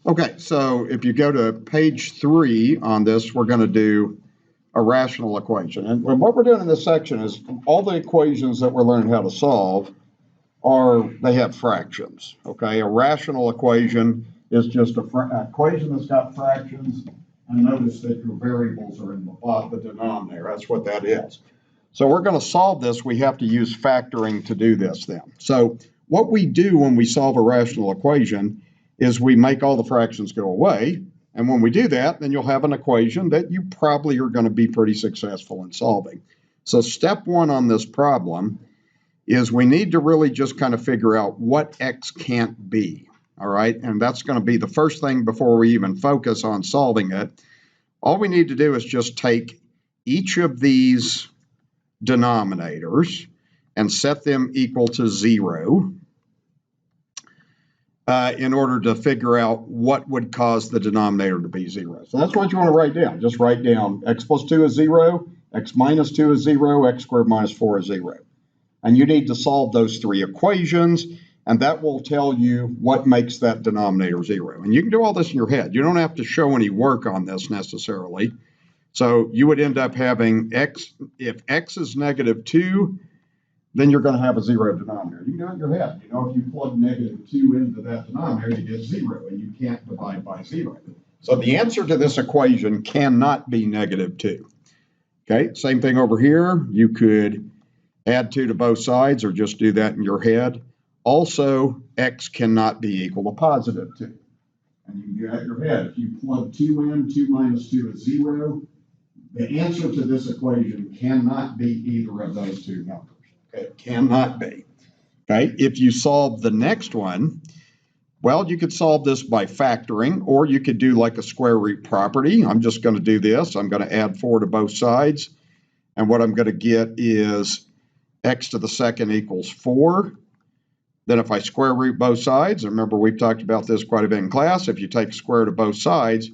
Okay, so if you go to page 3 on this, we're going to do a rational equation. And what we're doing in this section is all the equations that we're learning how to solve they have fractions. Okay, a rational equation is just an equation that's got fractions. And notice that your variables are in the denominator. That's what that is. So we're going to solve this. We have to use factoring to do this then. So what we do when we solve a rational equation is we make all the fractions go away. And when we do that, then you'll have an equation that you probably are going to be pretty successful in solving. So step 1 on this problem is we need to really just kind of figure out what x can't be. All right, and that's going to be the first thing before we even focus on solving it. All we need to do is just take each of these denominators and set them equal to 0 in order to figure out what would cause the denominator to be 0. So that's what you want to write down. Just write down x plus 2 is 0, x minus 2 is 0, x squared minus 4 is 0. And you need to solve those 3 equations, and that will tell you what makes that denominator 0. And you can do all this in your head. You don't have to show any work on this necessarily. So you would end up having x, if x is negative 2, then you're going to have a 0 denominator. You can do it in your head. You know, if you plug negative 2 into that denominator, you get 0, and you can't divide by 0. So the answer to this equation cannot be negative 2. Okay, same thing over here. You could add 2 to both sides or just do that in your head. Also, x cannot be equal to positive 2. And you can do that in your head. If you plug 2 in, 2 minus 2 is 0. The answer to this equation cannot be either of those 2 numbers. It cannot be. Okay, if you solve the next one, well, you could solve this by factoring, or you could do like a square root property. I'm just going to do this. I'm going to add 4 to both sides. And what I'm going to get is x to the second equals 4. Then if I square root both sides, remember we've talked about this quite a bit in class, if you take square root of both sides,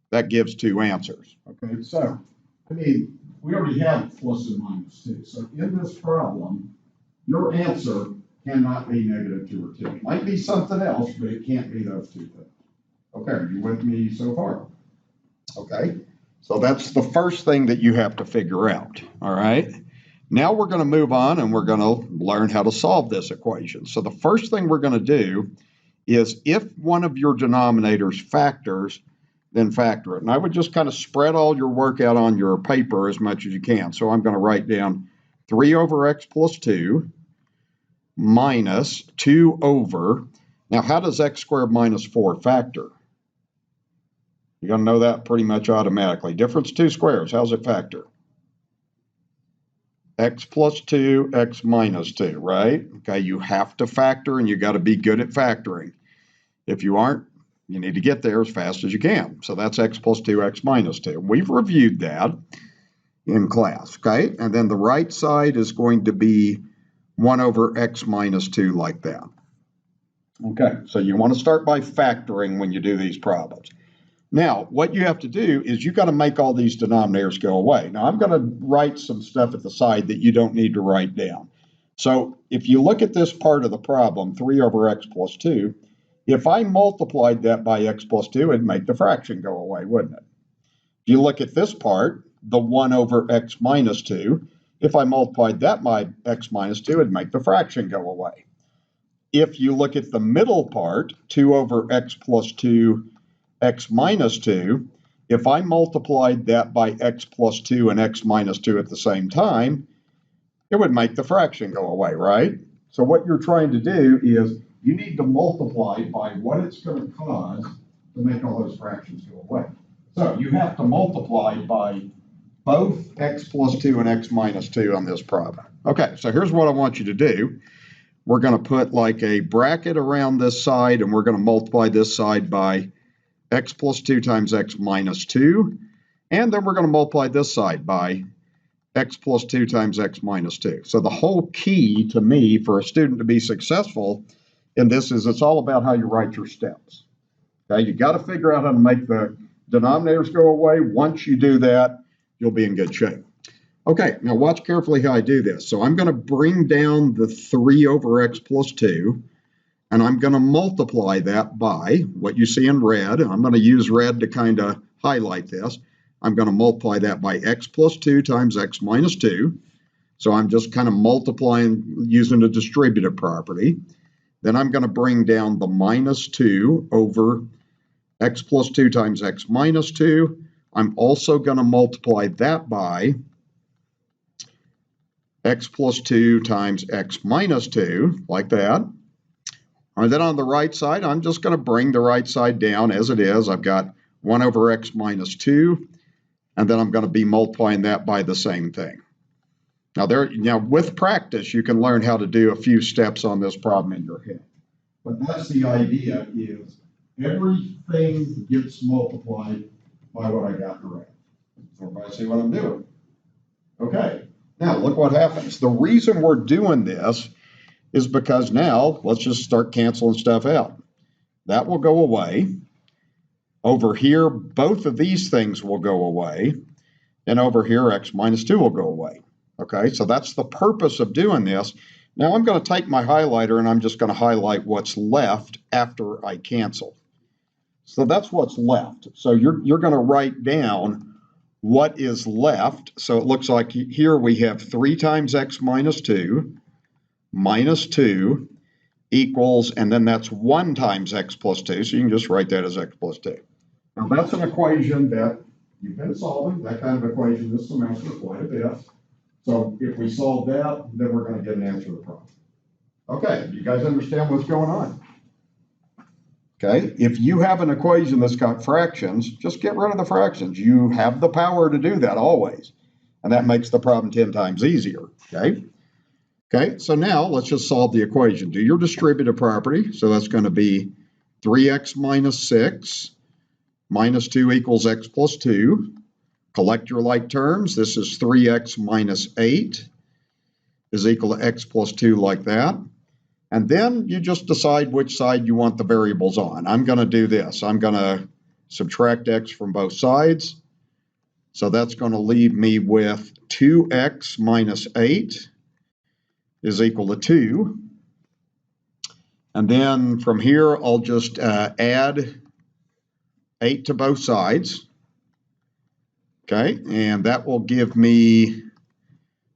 that gives 2 answers. Okay, so, I mean, we already have plus and minus 2. So in this problem, your answer cannot be negative 2 or 2. It might be something else, but it can't be those 2 things. Okay, are you with me so far? Okay, so that's the first thing that you have to figure out, all right? Now we're going to move on and we're going to learn how to solve this equation. So the first thing we're going to do is if one of your denominators factors, then factor it. And I would just kind of spread all your work out on your paper as much as you can. So I'm going to write down 3 over x plus 2 minus 2 over, now how does x squared minus 4 factor? You're going to know that pretty much automatically. Difference of 2 squares, how's it factor? X plus 2, x minus 2, right? Okay, you have to factor and you got to be good at factoring. If you aren't, you need to get there as fast as you can. So that's x plus 2, x minus 2. We've reviewed that in class, okay? And then the right side is going to be 1 over x minus 2 like that. Okay, so you want to start by factoring when you do these problems. Now, what you have to do is you've got to make all these denominators go away. Now, I'm going to write some stuff at the side that you don't need to write down. So if you look at this part of the problem, 3 over x plus 2, if I multiplied that by x plus 2, it'd make the fraction go away, wouldn't it? If you look at this part, the 1 over x minus 2, if I multiplied that by x minus 2, it'd make the fraction go away. If you look at the middle part, 2 over x plus 2, x minus 2, if I multiplied that by x plus 2 and x minus 2 at the same time, it would make the fraction go away, right? So what you're trying to do is you need to multiply by what it's going to cause to make all those fractions go away. So you have to multiply by both x plus 2 and x minus 2 on this problem. Okay, so here's what I want you to do. We're going to put like a bracket around this side, and we're going to multiply this side by x plus 2 times x minus 2, and then we're going to multiply this side by x plus 2 times x minus 2. So the whole key to me for a student to be successful in this is it's all about how you write your steps. Okay, you got to figure out how to make the denominators go away. Once you do that, you'll be in good shape. Okay, now watch carefully how I do this. So I'm going to bring down the 3 over x plus 2, and I'm going to multiply that by what you see in red. I'm going to use red to kind of highlight this. I'm going to multiply that by x plus 2 times x minus 2. So I'm just kind of multiplying using the distributive property. Then I'm going to bring down the minus 2 over x plus 2 times x minus 2. I'm also going to multiply that by x plus 2 times x minus 2, like that. And then on the right side, I'm just going to bring the right side down as it is. I've got 1 over x minus 2, and then I'm going to be multiplying that by the same thing. Now with practice, you can learn how to do a few steps on this problem in your head. But that's the idea, is everything gets multiplied by what I got in red. Everybody see what I'm doing? Okay, now look what happens. The reason we're doing this is because now, let's just start canceling stuff out. That will go away. Over here, both of these things will go away. And over here, x minus 2 will go away. Okay, so that's the purpose of doing this. Now I'm going to take my highlighter and I'm just going to highlight what's left after I cancel. So that's what's left. So you're going to write down what is left. So it looks like here we have 3 times x minus 2 minus 2 equals, and then that's 1 times x plus 2. So you can just write that as x plus 2. Now that's an equation that you've been solving, that kind of equation this semester quite a bit. So if we solve that, then we're going to get an answer to the problem. Okay, you guys understand what's going on? Okay, if you have an equation that's got fractions, just get rid of the fractions. You have the power to do that always. And that makes the problem 10 times easier, okay? Okay, so now let's just solve the equation. Do your distributive property. So that's going to be 3x minus 6 minus 2 equals x plus 2. Collect your like terms. This is 3x minus 8 is equal to x plus 2, like that. And then you just decide which side you want the variables on. I'm going to do this. I'm going to subtract x from both sides. So that's going to leave me with 2x minus 8 is equal to 2. And then from here, I'll just add 8 to both sides. Okay, and that will give me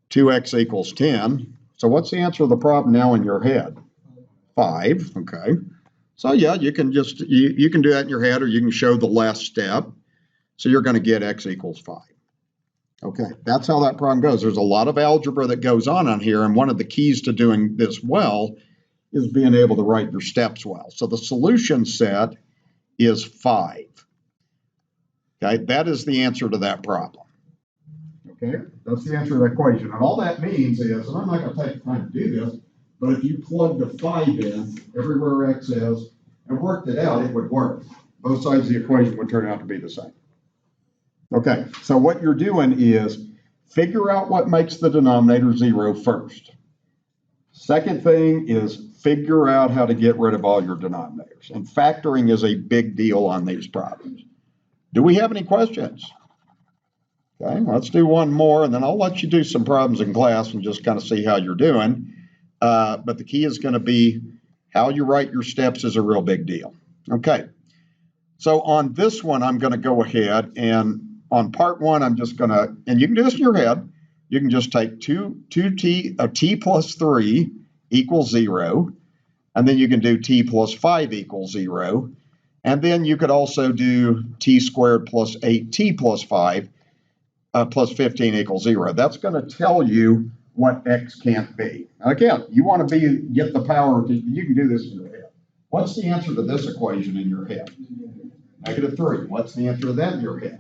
2x equals 10. So what's the answer to the problem now in your head? 5, okay. So yeah, you can just, you can do that in your head, or you can show the last step. So you're going to get x equals 5. Okay, that's how that problem goes. There's a lot of algebra that goes on here, and one of the keys to doing this well is being able to write your steps well. So the solution set is 5. Okay, that is the answer to that problem. Okay, that's the answer to that equation. And all that means is, and I'm not going to take the time to do this, but if you plug the 5 in everywhere x is and worked it out, it would work. Both sides of the equation would turn out to be the same. Okay, so what you're doing is figure out what makes the denominator 0 first. Second thing is figure out how to get rid of all your denominators. And factoring is a big deal on these problems. Do we have any questions? Okay, let's do one more, and then I'll let you do some problems in class and just kind of see how you're doing. But the key is going to be how you write your steps is a real big deal. Okay, so on this one, I'm going to go ahead, and on part 1, I'm just going to, and you can do this in your head, you can just take t plus 3 equals 0, and then you can do t plus 5 equals 0. And then you could also do t squared plus 8t plus 5 plus 15 equals 0. That's going to tell you what x can't be. Now again, you want to get the power to, you can do this in your head. What's the answer to this equation in your head? -3. What's the answer to that in your head?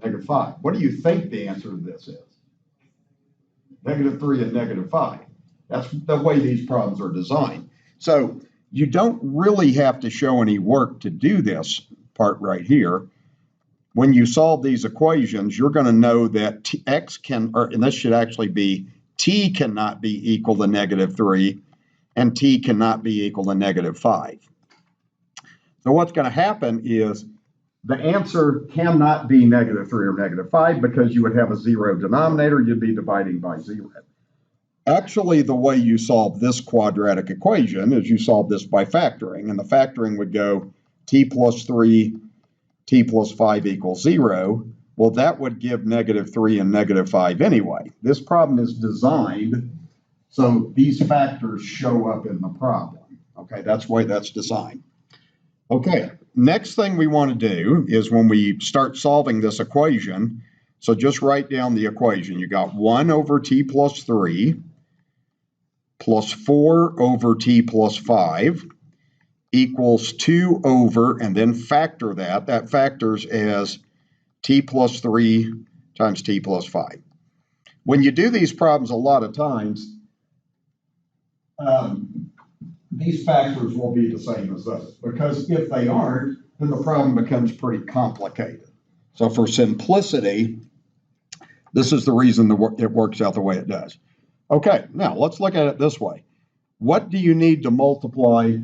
-5. What do you think the answer to this is? -3 and -5. That's the way these problems are designed. So you don't really have to show any work to do this part right here. When you solve these equations, you're going to know that x can, and this should actually be t cannot be equal to -3, and t cannot be equal to -5. So what's going to happen is the answer cannot be -3 or -5 because you would have a 0 denominator. You'd be dividing by 0. Actually, the way you solve this quadratic equation is you solve this by factoring, and the factoring would go t plus 3, t plus 5 equals 0. Well, that would give -3 and -5 anyway. This problem is designed so these factors show up in the problem. Okay, that's why that's designed. Okay, next thing we want to do is when we start solving this equation, so just write down the equation. You got 1 over t plus 3 plus 4 over t plus 5 equals 2 over, and then factor that. That factors as t plus 3 times t plus 5. When you do these problems a lot of times, these factors will be the same as those, because if they aren't, then the problem becomes pretty complicated. So for simplicity, this is the reason it works out the way it does. Okay, now let's look at it this way. What do you need to multiply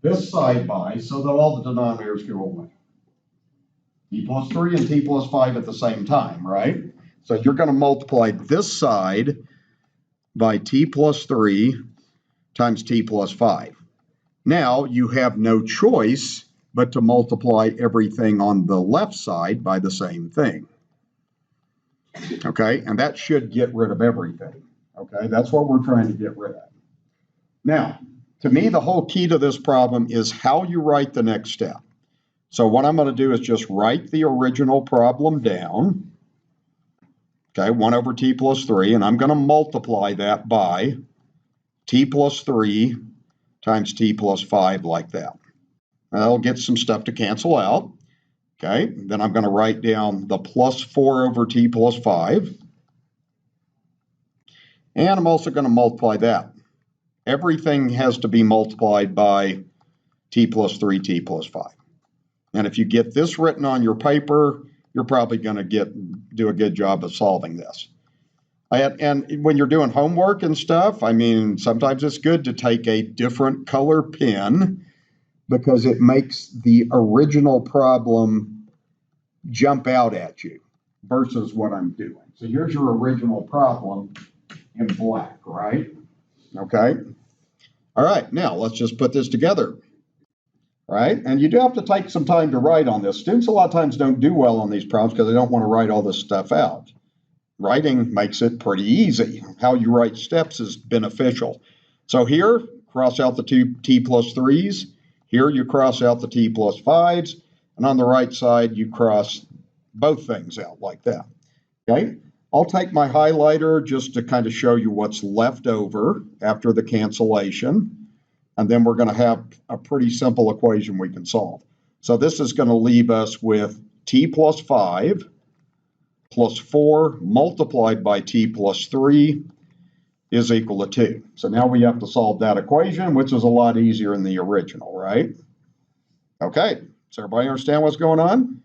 this side by so that all the denominators go away? T plus 3 and t plus 5 at the same time, right? So you're going to multiply this side by t plus 3 times t plus 5. Now you have no choice but to multiply everything on the left side by the same thing. Okay, and that should get rid of everything. Okay, that's what we're trying to get rid of. Now, to me, the whole key to this problem is how you write the next step. So what I'm going to do is just write the original problem down. Okay, 1 over t plus 3, and I'm going to multiply that by t plus 3 times t plus 5 like that. I'll get some stuff to cancel out. Okay, then I'm going to write down the plus 4 over t plus 5. And I'm also going to multiply that. Everything has to be multiplied by t plus 3, t plus 5. And if you get this written on your paper, you're probably going to do a good job of solving this. And when you're doing homework and stuff, I mean, sometimes it's good to take a different color pen because it makes the original problem jump out at you versus what I'm doing. So here's your original problem in black, right? Okay. All right, now let's just put this together, right? And you do have to take some time to write on this. Students a lot of times don't do well on these problems because they don't want to write all this stuff out. Writing makes it pretty easy. How you write steps is beneficial. So here, cross out the two t plus 3s. Here you cross out the t plus 5s. And on the right side, you cross both things out like that. Okay? I'll take my highlighter just to kind of show you what's left over after the cancellation. And then we're going to have a pretty simple equation we can solve. So this is going to leave us with t plus 5 plus 4 multiplied by t plus 3 is equal to 2. So now we have to solve that equation, which is a lot easier in the original, right? Okay, does everybody understand what's going on?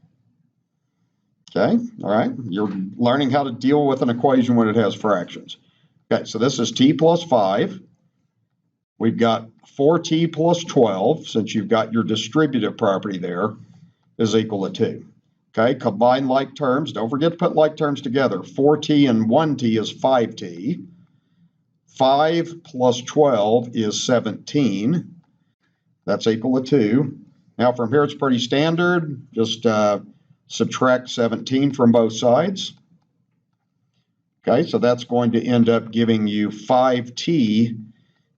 Okay, all right. You're learning how to deal with an equation when it has fractions. Okay, so this is t plus 5. We've got 4t plus 12, since you've got your distributive property there, is equal to 2. Okay, combine like terms. Don't forget to put like terms together. 4t and 1t is 5t. 5 plus 12 is 17. That's equal to 2. Now from here it's pretty standard. Just subtract 17 from both sides. Okay, so that's going to end up giving you 5t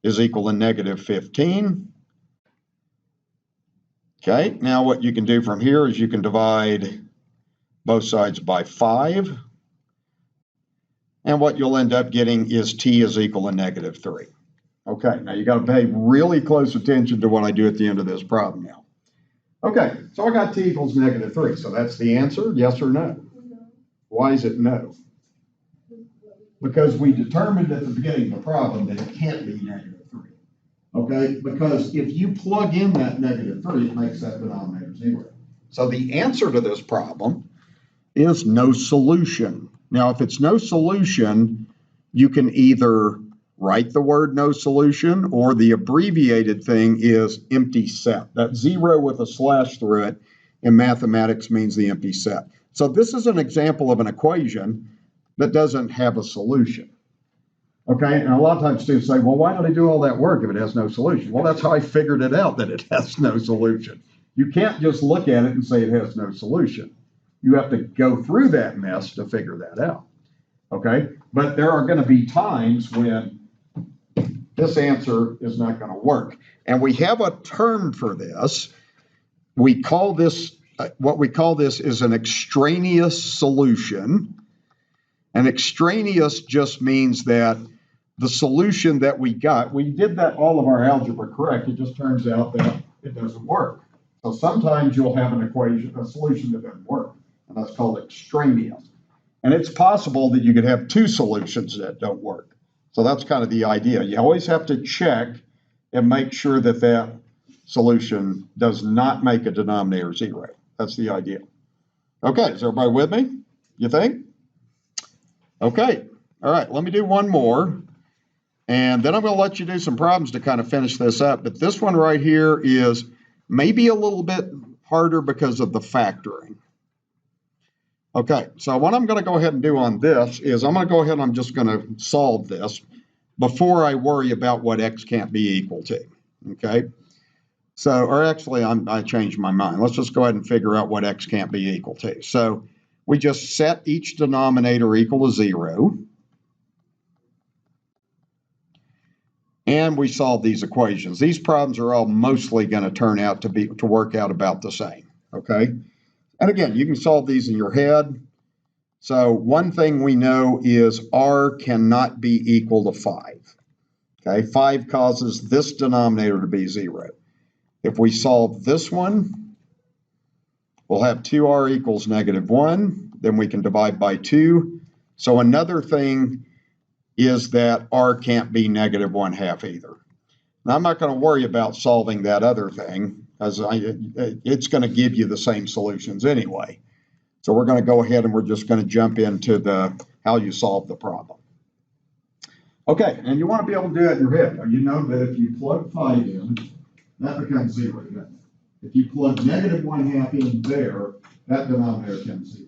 is equal to -15. Okay, now what you can do from here is you can divide both sides by 5. And what you'll end up getting is t is equal to -3. Okay, now you got to pay really close attention to what I do at the end of this problem now. Okay, so I got t equals -3. So that's the answer, yes or no? Why is it no? Because we determined at the beginning of the problem that it can't be -3. Okay, because if you plug in that -3, it makes that denominator 0. So the answer to this problem is no solution. Now, if it's no solution, you can either write the word no solution, or the abbreviated thing is empty set. That 0 with a slash through it in mathematics means the empty set. So this is an example of an equation that doesn't have a solution. Okay, and a lot of times students say, well, why did I do all that work if it has no solution? Well, that's how I figured it out, that it has no solution. You can't just look at it and say it has no solution. You have to go through that mess to figure that out. Okay, but there are going to be times when this answer is not going to work. And we have a term for this. We call this, what we call this is an extraneous solution. An extraneous just means that the solution that we got, we did that all of our algebra correct. It just turns out that it doesn't work. So sometimes you'll have an equation, a solution that doesn't work, and that's called extraneous. And it's possible that you could have two solutions that don't work. So that's kind of the idea. You always have to check and make sure that that solution does not make a denominator zero. That's the idea. Okay, is everybody with me, you think? Okay, all right, let me do one more. And then I'm going to let you do some problems to kind of finish this up. But this one right here is maybe a little bit harder because of the factoring. Okay, so what I'm going to go ahead and do on this is I'm going to go ahead and I'm just going to solve this before I worry about what x can't be equal to. Okay, so, or actually I changed my mind. Let's just go ahead and figure out what x can't be equal to. So we just set each denominator equal to 0. And we solve these equations. These problems are all mostly going to turn out to work out about the same. Okay, and again, you can solve these in your head. So one thing we know is r cannot be equal to 5. Okay, 5 causes this denominator to be 0. If we solve this one, we'll have 2r equals -1. Then we can divide by 2. So another thing is that r can't be -1/2 either. Now, I'm not going to worry about solving that other thing, as it's going to give you the same solutions anyway. So we're going to go ahead and we're just going to jump into how you solve the problem. Okay, and you want to be able to do that in your head. You know that if you plug 5 in, that becomes 0, doesn't it? If you plug -1/2 in there, that denominator becomes 0.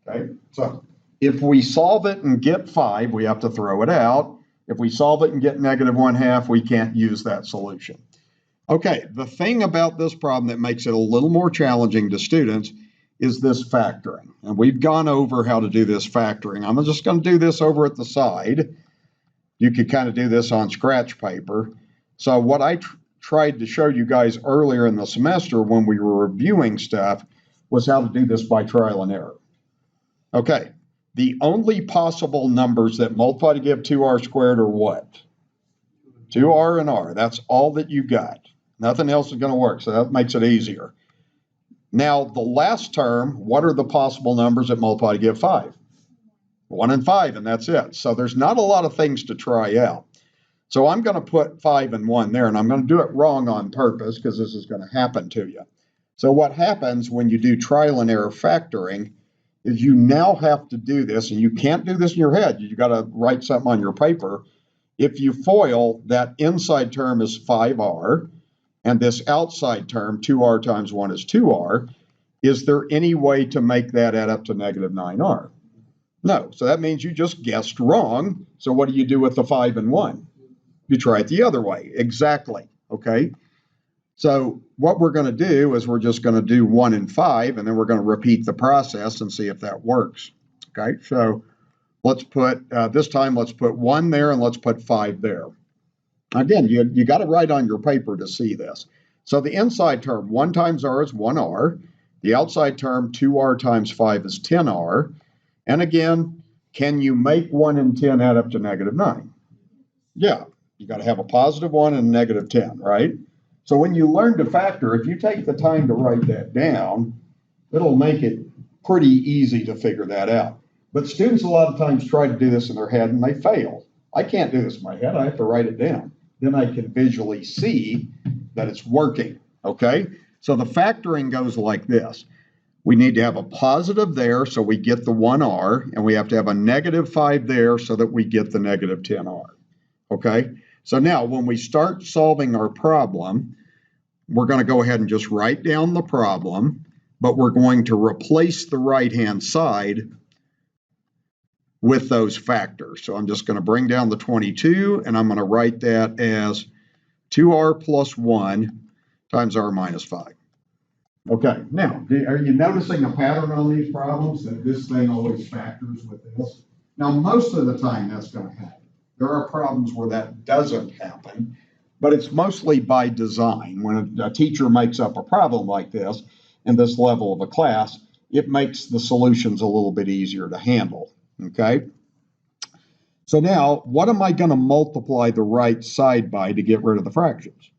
Okay, so if we solve it and get 5, we have to throw it out. If we solve it and get -1/2, we can't use that solution. Okay, the thing about this problem that makes it a little more challenging to students is this factoring. And we've gone over how to do this factoring. I'm just going to do this over at the side. You could kind of do this on scratch paper. So what I tried to show you guys earlier in the semester when we were reviewing stuff was how to do this by trial and error. Okay, the only possible numbers that multiply to give 2r squared are what? 2r and r. That's all that you got. Nothing else is going to work, so that makes it easier. Now, the last term, what are the possible numbers that multiply to give 5? 1 and 5, and that's it. So there's not a lot of things to try out. So I'm going to put 5 and 1 there, and I'm going to do it wrong on purpose because this is going to happen to you. So what happens when you do trial and error factoring is you now have to do this, and you can't do this in your head. You got to write something on your paper. If you FOIL, that inside term is 5r, and this outside term, 2r times 1 is 2r. Is there any way to make that add up to -9r? No. So that means you just guessed wrong. So what do you do with the 5 and 1? You try it the other way. Exactly. Okay. So what we're going to do is we're just going to do 1 and 5, and then we're going to repeat the process and see if that works. Okay. So let's put, this time let's put 1 there and let's put 5 there. Again, you got to write on your paper to see this. So the inside term, 1 times r is 1r. The outside term, 2r times 5 is 10r. And again, can you make 1 and 10 add up to -9? Yeah, you got to have a +1 and a -10, right? So when you learn to factor, if you take the time to write that down, it'll make it pretty easy to figure that out. But students a lot of times try to do this in their head and they fail. I can't do this in my head. I have to write it down. Then I can visually see that it's working, okay? So the factoring goes like this. We need to have a positive there so we get the 1r, and we have to have a -5 there so that we get the -10r, okay? So now when we start solving our problem, we're going to go ahead and just write down the problem, but we're going to replace the right-hand side with those factors. So I'm just going to bring down the 22, and I'm going to write that as 2r plus 1 times r minus 5. Okay, now, are you noticing a pattern on these problems, that this thing always factors with this? Now, most of the time that's going to happen. There are problems where that doesn't happen, but it's mostly by design. When a teacher makes up a problem like this in this level of a class, it makes the solutions a little bit easier to handle, okay? So now, what am I going to multiply the right side by to get rid of the fractions?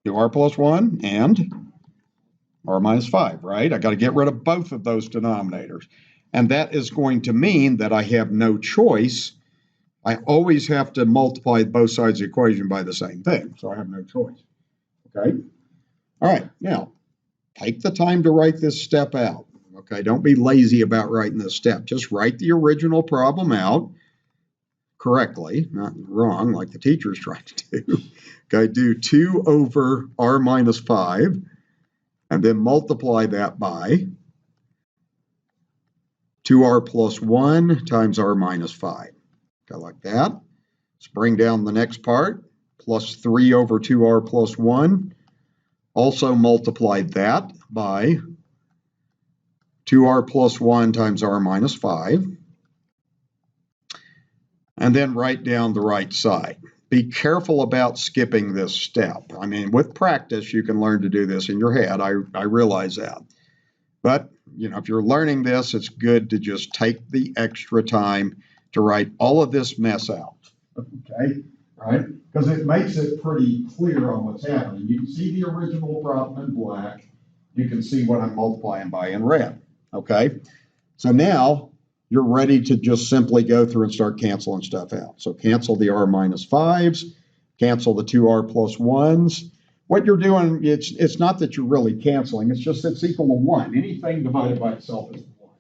2r plus 1 and r minus 5, right? I got to get rid of both of those denominators. And that is going to mean that I have no choice. I always have to multiply both sides of the equation by the same thing. So I have no choice. Okay? All right. Now, take the time to write this step out. Okay? Don't be lazy about writing this step. Just write the original problem out correctly, not wrong like the teacher's trying to do. Okay? Do 2 over r minus 5. And then multiply that by 2r plus 1 times r minus 5. Okay, like that. Let's bring down the next part. Plus 3 over 2r plus 1. Also multiply that by 2r plus 1 times r minus 5. And then write down the right side. Be careful about skipping this step. I mean, with practice, you can learn to do this in your head. I realize that. But, you know, if you're learning this, it's good to just take the extra time to write all of this mess out. Okay? Right? Because it makes it pretty clear on what's happening. You can see the original problem in black. You can see what I'm multiplying by in red. Okay? So now you're ready to just simply go through and start canceling stuff out. So cancel the r minus 5s, cancel the 2r plus 1s. What you're doing, it's not that you're really canceling, it's just it's equal to 1. Anything divided by itself is 1.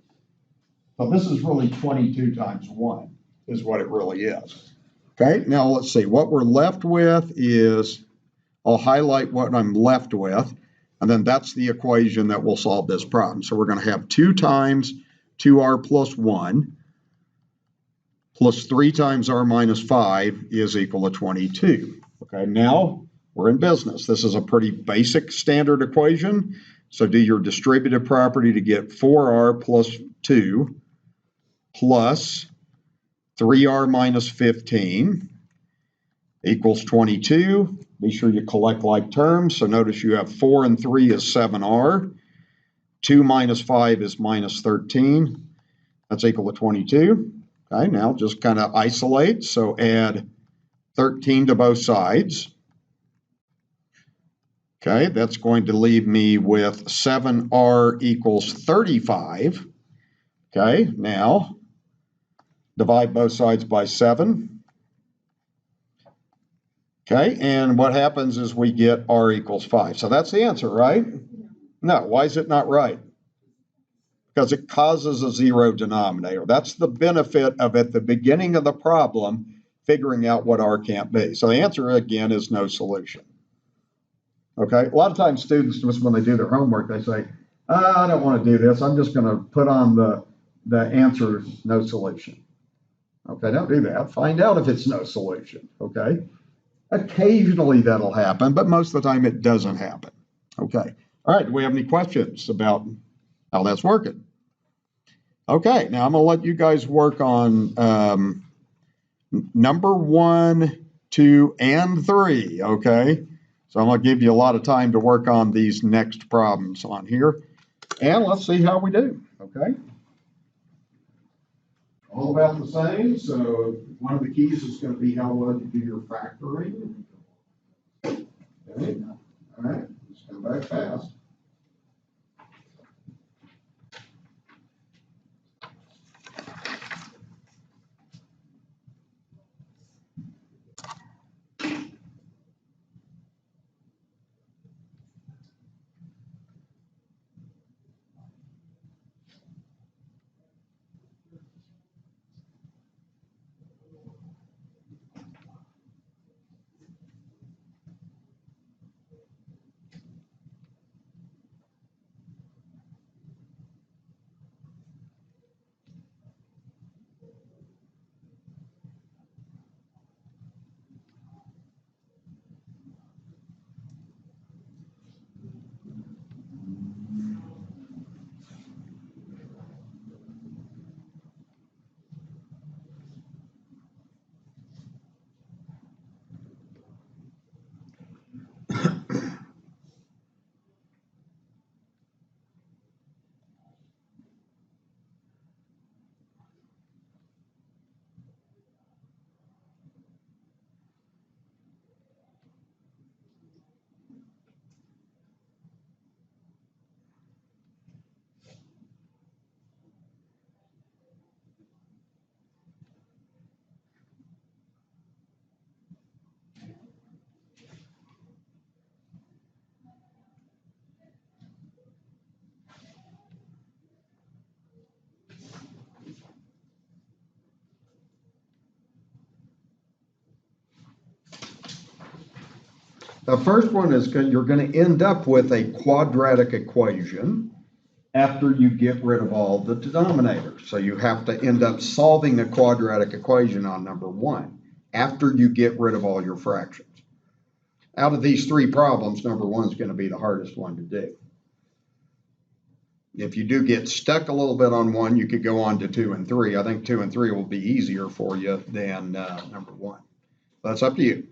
So this is really 22 times 1 is what it really is. Okay, now let's see. What we're left with is, I'll highlight what I'm left with, and then that's the equation that will solve this problem. So we're going to have 2 times 2r plus 1 plus 3 times r minus 5 is equal to 22. Okay, now we're in business. This is a pretty basic standard equation. So do your distributive property to get 4r plus 2 plus 3r minus 15 equals 22. Be sure you collect like terms. So notice you have 4 and 3 is 7r. 2 minus 5 is minus 13. That's equal to 22. Okay, now just kind of isolate. So add 13 to both sides. Okay, that's going to leave me with 7r equals 35. Okay, now divide both sides by 7. Okay, and what happens is we get r equals 5. So that's the answer, right? No, why is it not right? Because it causes a zero denominator. That's the benefit of at the beginning of the problem figuring out what r can't be. So the answer again is no solution. Okay, a lot of times students, just when they do their homework, they say, I don't want to do this. I'm just going to put on the answer no solution. Okay, don't do that. Find out if it's no solution. Okay, occasionally that'll happen, but most of the time it doesn't happen. Okay, all right, do we have any questions about how that's working? Okay, now I'm going to let you guys work on number 1, 2, and 3, okay? So I'm going to give you a lot of time to work on these next problems on here. And let's see how we do, okay? All about the same. So one of the keys is going to be how well you do your factoring. Okay, all right, let's come back fast. The first one is you're going to end up with a quadratic equation after you get rid of all the denominators. So you have to end up solving a quadratic equation on number one after you get rid of all your fractions. Out of these three problems, number one is going to be the hardest one to do. If you do get stuck a little bit on one, you could go on to 2 and 3. I think 2 and 3 will be easier for you than number one. That's up to you.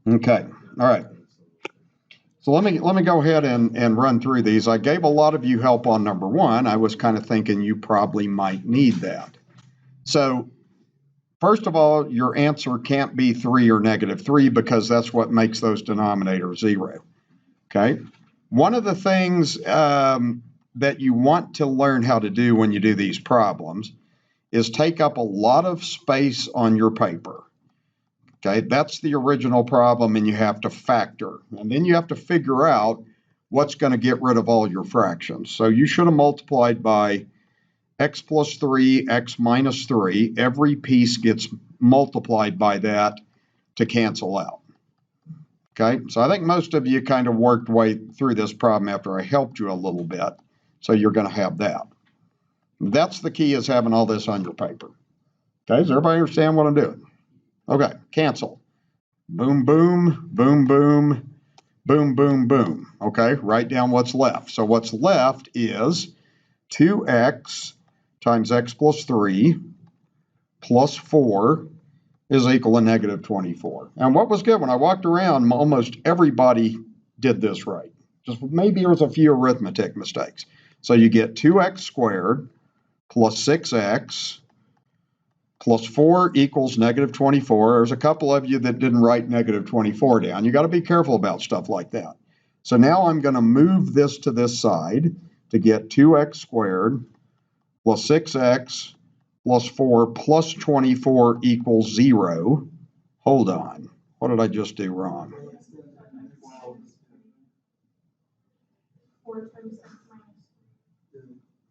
Okay, all right. So let me go ahead and run through these. I gave a lot of you help on number one. I was kind of thinking you probably might need that. So first of all, your answer can't be 3 or -3 because that's what makes those denominators 0. Okay. One of the things that you want to learn how to do when you do these problems is take up a lot of space on your paper. Okay, that's the original problem, and you have to factor. And then you have to figure out what's going to get rid of all your fractions. So you should have multiplied by x plus 3, x minus 3. Every piece gets multiplied by that to cancel out. Okay, so I think most of you kind of worked way through this problem after I helped you a little bit. So you're going to have that. That's the key, is having all this on your paper. Okay, does everybody understand what I'm doing? Okay, cancel. Boom, boom, boom, boom, boom, boom, boom. Okay, write down what's left. So what's left is 2x times x plus 3 plus 4 is equal to -24. And what was good, when I walked around, almost everybody did this right. Just maybe there was a few arithmetic mistakes. So you get 2x squared plus 6x plus 4 equals -24. There's a couple of you that didn't write -24 down. You got to be careful about stuff like that. So now I'm going to move this to this side to get 2x squared plus 6x plus 4 plus 24 equals 0. Hold on. What did I just do wrong?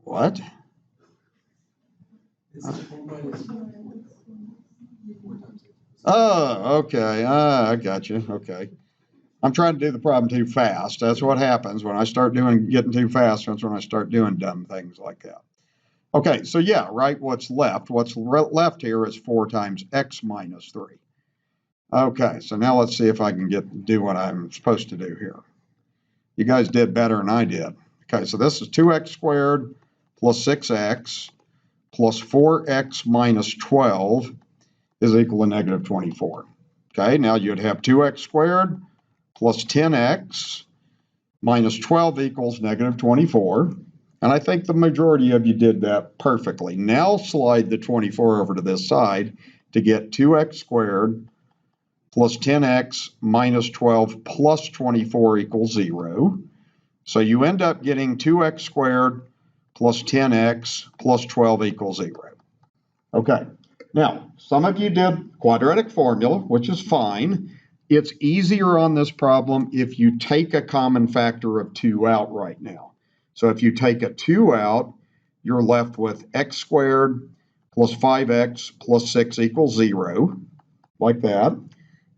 What? Oh, okay. I got you. Okay. I'm trying to do the problem too fast. That's what happens when I start getting too fast. That's when I start doing dumb things like that. Okay, so yeah, right, what's left? What's left here is 4 times x minus 3. Okay, so now let's see if I can do what I'm supposed to do here. You guys did better than I did. Okay, so this is 2x squared plus 6x plus 4x minus 12 is equal to -24. Okay, now you'd have 2x squared plus 10x minus 12 equals -24. And I think the majority of you did that perfectly. Now slide the 24 over to this side to get 2x squared plus 10x minus 12 plus 24 equals 0. So you end up getting 2x squared plus 10x plus 12 equals 0. Okay, now some of you did quadratic formula, which is fine. It's easier on this problem if you take a common factor of 2 out right now. So if you take a 2 out, you're left with x squared plus 5x plus 6 equals 0, like that,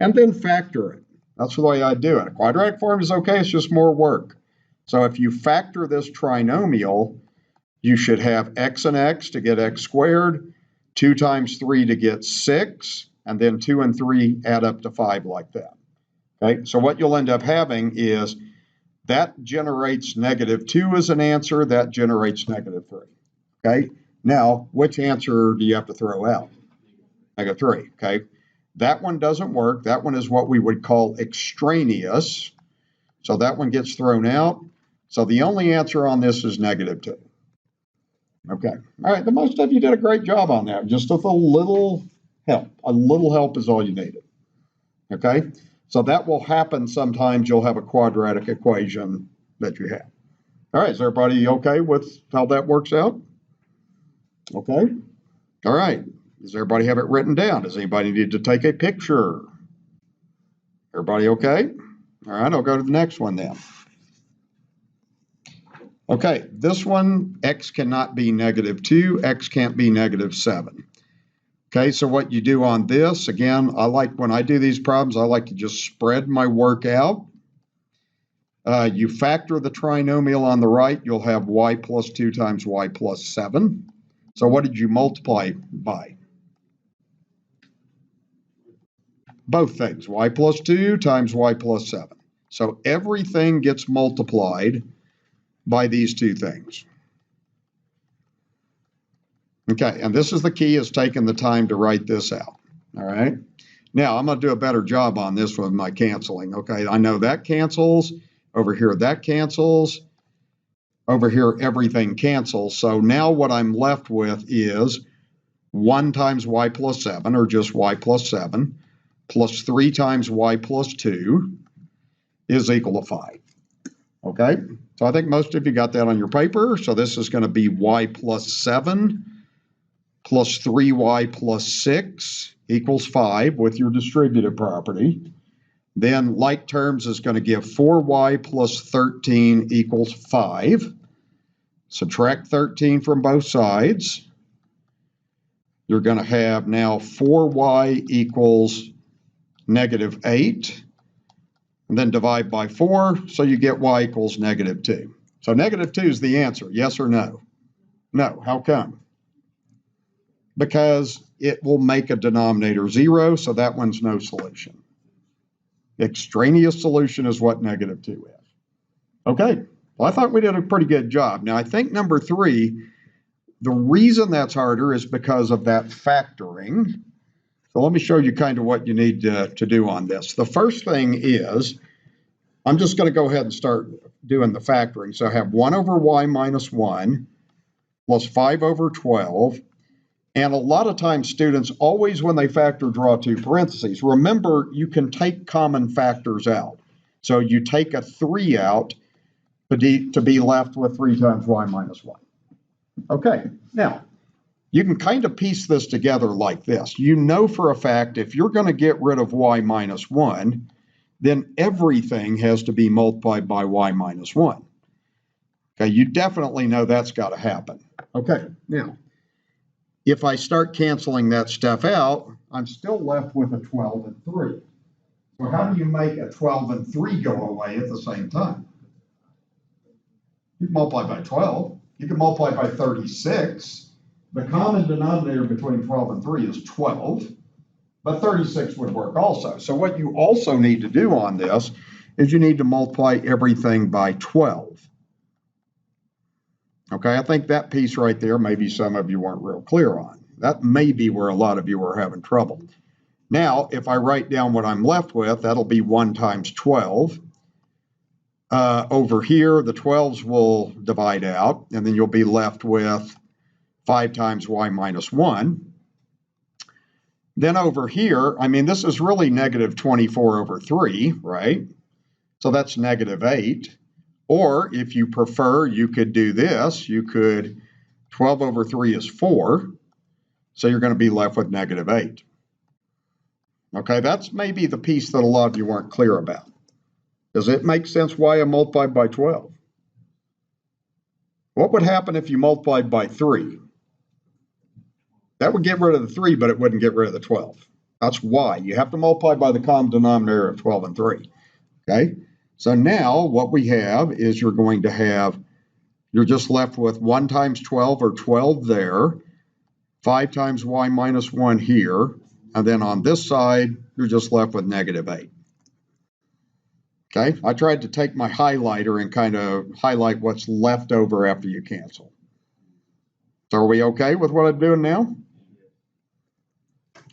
and then factor it. That's the way I do it. A quadratic form is okay, it's just more work. So if you factor this trinomial, you should have x and x to get x squared, 2 times 3 to get 6, and then 2 and 3 add up to 5 like that. Okay, so what you'll end up having is that generates -2 as an answer, that generates -3. Okay, now which answer do you have to throw out? -3. Okay, That one doesn't work. That one is what we would call extraneous. So that one gets thrown out. So the only answer on this is -2. Okay. All right. The most of you did a great job on that. Just with a little help. A little help is all you needed. Okay. So that will happen sometimes. You'll have a quadratic equation that you have. All right. Is everybody okay with how that works out? Okay. All right. Does everybody have it written down? Does anybody need to take a picture? Everybody okay? All right. I'll go to the next one then. Okay, this one, x cannot be -2, x can't be -7. Okay, so what you do on this, again, I like when I do these problems, I like to just spread my work out. You factor the trinomial on the right, you'll have y plus 2 times y plus 7. So what did you multiply by? Both things, y plus 2 times y plus 7. So everything gets multiplied by these two things. Okay, and this is the key, is taking the time to write this out. All right. Now, I'm going to do a better job on this with my canceling. Okay, I know that cancels. Over here, that cancels. Over here, everything cancels. So now what I'm left with is 1 times y plus 7, or just y plus 7, plus 3 times y plus 2 is equal to 5. Okay, so I think most of you got that on your paper. So this is going to be y plus 7 plus 3y plus 6 equals 5 with your distributive property. Then like terms is going to give 4y plus 13 equals 5. Subtract 13 from both sides. You're going to have now 4y equals -8. And then divide by 4, so you get y equals -2. So -2 is the answer, yes or no? No. How come? Because it will make a denominator 0, so that one's no solution. Extraneous solution is what -2 is. Okay, well, I thought we did a pretty good job. Now, I think number 3, the reason that's harder is because of that factoring. So let me show you kind of what you need to do on this. The first thing is, I'm just going to go ahead and start doing the factoring. So I have 1 over y minus 1 plus 5 over 12. And a lot of times students always, when they factor, draw 2 parentheses. Remember, you can take common factors out. So you take a 3 out to be left with 3 times y minus 1. Okay, now, you can kind of piece this together like this. You know for a fact if you're going to get rid of y minus 1, then everything has to be multiplied by y minus 1. Okay, you definitely know that's got to happen. Okay, now, if I start canceling that stuff out, I'm still left with a 12 and 3. So how do you make a 12 and 3 go away at the same time? You can multiply by 12. You can multiply by 36. The common denominator between 12 and 3 is 12. But 36 would work also. So what you also need to do on this is you need to multiply everything by 12. Okay, I think that piece right there, maybe some of you weren't real clear on. That may be where a lot of you are having trouble. Now, if I write down what I'm left with, that'll be 1 times 12. Over here, the 12s will divide out, and then you'll be left with 5 times y minus 1. Then over here, I mean, this is really -24 over 3, right? So that's -8. Or if you prefer, you could do this. You could, 12 over 3 is 4. So you're going to be left with -8. Okay, that's maybe the piece that a lot of you weren't clear about. Does it make sense why I multiplied by 12? What would happen if you multiplied by 3? That would get rid of the 3, but it wouldn't get rid of the 12. That's why. You have to multiply by the common denominator of 12 and 3. Okay? So now what we have is you're just left with 1 times 12, or 12 there, 5 times y minus 1 here, and then on this side, you're just left with -8. Okay? I tried to take my highlighter and kind of highlight what's left over after you cancel. So are we okay with what I'm doing now?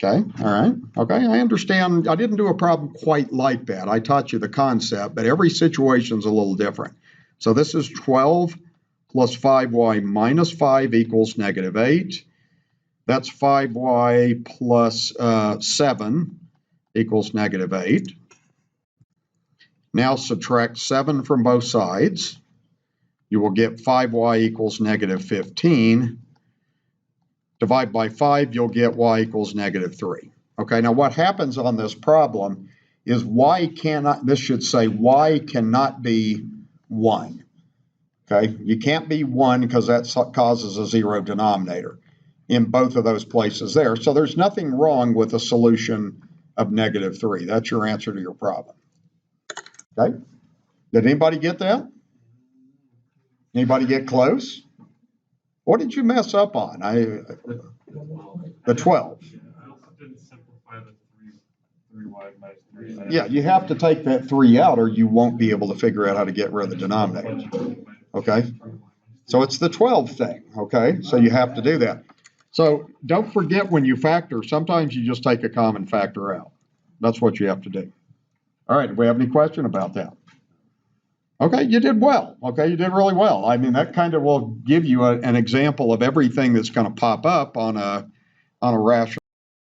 Okay, all right. Okay, I understand. I didn't do a problem quite like that. I taught you the concept, but every situation's a little different. So this is 12 plus 5y minus 5 equals -8. That's 5y plus 7 equals -8. Now subtract 7 from both sides. You will get 5y equals -15. Divide by 5, you'll get y equals -3. Okay, now what happens on this problem is y cannot, this should say y cannot be 1. Okay, you can't be 1 because that causes a 0 denominator in both of those places there. So there's nothing wrong with a solution of -3. That's your answer to your problem. Okay, did anybody get that? Anybody get close? What did you mess up on? The 12. Yeah, you have to take that 3 out or you won't be able to figure out how to get rid of the denominator. Okay, so it's the 12 thing. Okay, so you have to do that. So don't forget when you factor, sometimes you just take a common factor out. That's what you have to do. All right, do we have any question about that? Okay, you did well. Okay, you did really well. I mean, that kind of will give you an example of everything that's going to pop up on a rational